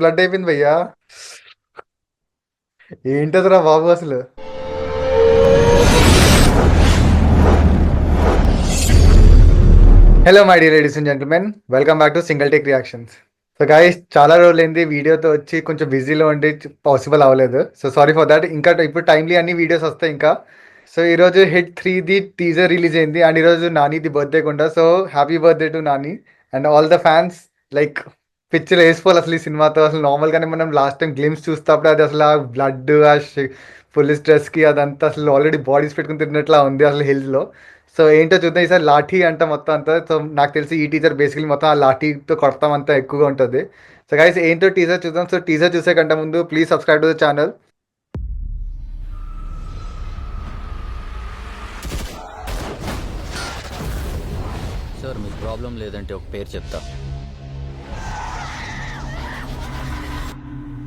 Blood అయిపోయింది భయ్యా. ఏంటదిరా బాబు అసలు. Hello my dear ladies and gentlemen, welcome back to single take reactions. So guys, చాలా రోజులైంది వీడియోతో వచ్చి, కొంచెం బిజీలో ఉండి పాసిబుల్ అవ్వలేదు. So sorry for that. ఇంకా ఇప్పుడు టైమ్లీ అన్ని వీడియోస్ వస్తాయి ఇంకా. సో ఈరోజు హిట్ 3ది టీజర్ రిలీజ్ అయింది అండ్ ఈరోజు నానిది బర్త్డే కూడా. So happy birthday to Nani and all the fans. Like picture వేసుకోవాలి అసలు ఈ సినిమాతో. అసలు నార్మల్గానే మనం లాస్ట్ టైం గ్లిమ్స్ చూస్తప్పుడు అది అసలు ఆ బ్లడ్, ఆ ఫుల్ స్ట్రెస్కి అదంతా అసలు ఆల్రెడీ బాడీస్ పెట్టుకుని తిరిగినట్లా ఉంది అసలు హిల్స్లో. సో ఏంటో చూద్దాం ఈసారి. లాఠీ అంట మొత్తం అంతా. సో నాకు తెలిసి ఈ టీజర్ బేసికలీ మొత్తం ఆ లాఠీతో కొడతాం అంతా ఎక్కువగా ఉంటుంది. సో గైస్ ఏంటో టీజర్ చూద్దాం. సో టీజర్ చూసే కంటే ముందు please subscribe to the channel. Sir మీకు ప్రాబ్లం లేదంటే ఒక పేరు చెప్తా.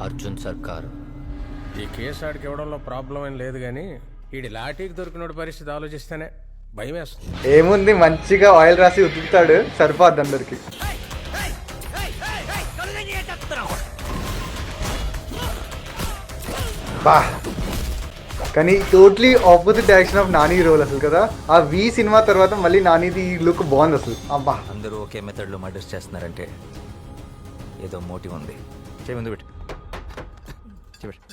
అర్జున్ సర్కార్. ఈ కేసు ఆడికి ఇవ్వడంలో ప్రాబ్లం ఏం లేదు కానీ వీడి లాఠీకి దొరికిన పరిస్థితి ఆలోచిస్తేనే భయం వేస్తుంది. ఏముంది, మంచిగా ఆయిల్ రాసి ఉతుకుతాడు, సరిపోద్ది అందరికి. బా, కానీ totally opposite direction of Nani role అసలు కదా. ఆ వి సినిమా తర్వాత మళ్ళీ నానిది ఈ లుక్ బాగుంది అసలు. అబ్బా, అందరూ ఒకే మెథడ్లో మర్డర్స్ చేస్తున్నారంటే ఏదో మోటివ్ ఉంది. చేయి ముందు పెట్టు. చేయి పెట్టు.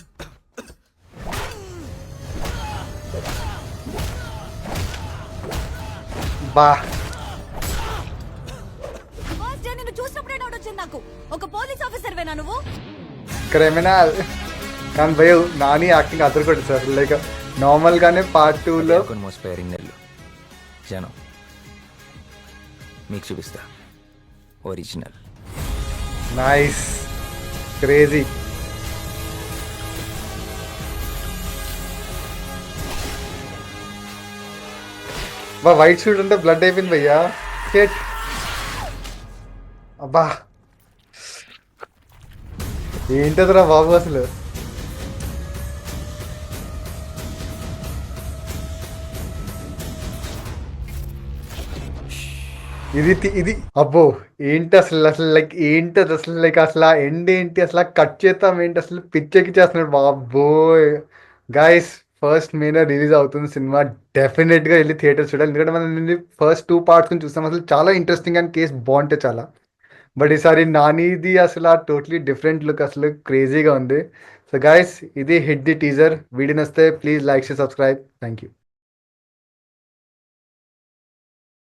బా, ఫస్ట్ డే నిన్ను చూసినప్పుడే డౌట్ వచ్చింది నాకు. ఒక పోలీస్ ఆఫీసర్ వేనా నువ్వు? ఇక్కడ ఏమైనా కానీ భయ నాని యాక్టింగ్ అదరకొట్టు సార్. లైక్ నార్మల్గానే పార్ట్ 2లో మోసపోయారు నెల్లు జనం. మీకు చూపిస్తా ఒరిజినల్. Nice, crazy. బా, వైట్ షూట్ ఉంటే బ్లడ్ అయిపోయింది భయ్యా. షిట్. అబ్బా, ఏంటదిరా బాబు అసలు. ఇది అబ్బో, ఏంటి అసలు. లైక్ ఏంటది అసలు. లైక్ అసలు ఆ ఎండ్ ఏంటి అసలు. కట్ చేస్తాం ఏంటి అసలు. పిచ్చెక్కి చేస్తున్నాడు బాబోయ్. గైస్, ఫస్ట్ మేనే రిలీజ్ అవుతుంది సినిమా. డెఫినెట్గా వెళ్ళి థియేటర్ చూడాలి. ఎందుకంటే మనం ఫస్ట్ 2 పార్ట్స్ చూస్తాం. అసలు చాలా ఇంట్రెస్టింగ్ అండ్ కేస్ బాగుంటే చాలా. బట్ ఈసారి నానిది అసలు ఆ టోటలీ డిఫరెంట్ లుక్ అసలు క్రేజీగా ఉంది. సో గైస్, ఇది హిట్ ది టీజర్. వీడియో నచ్చితే please like share subscribe. Thank you.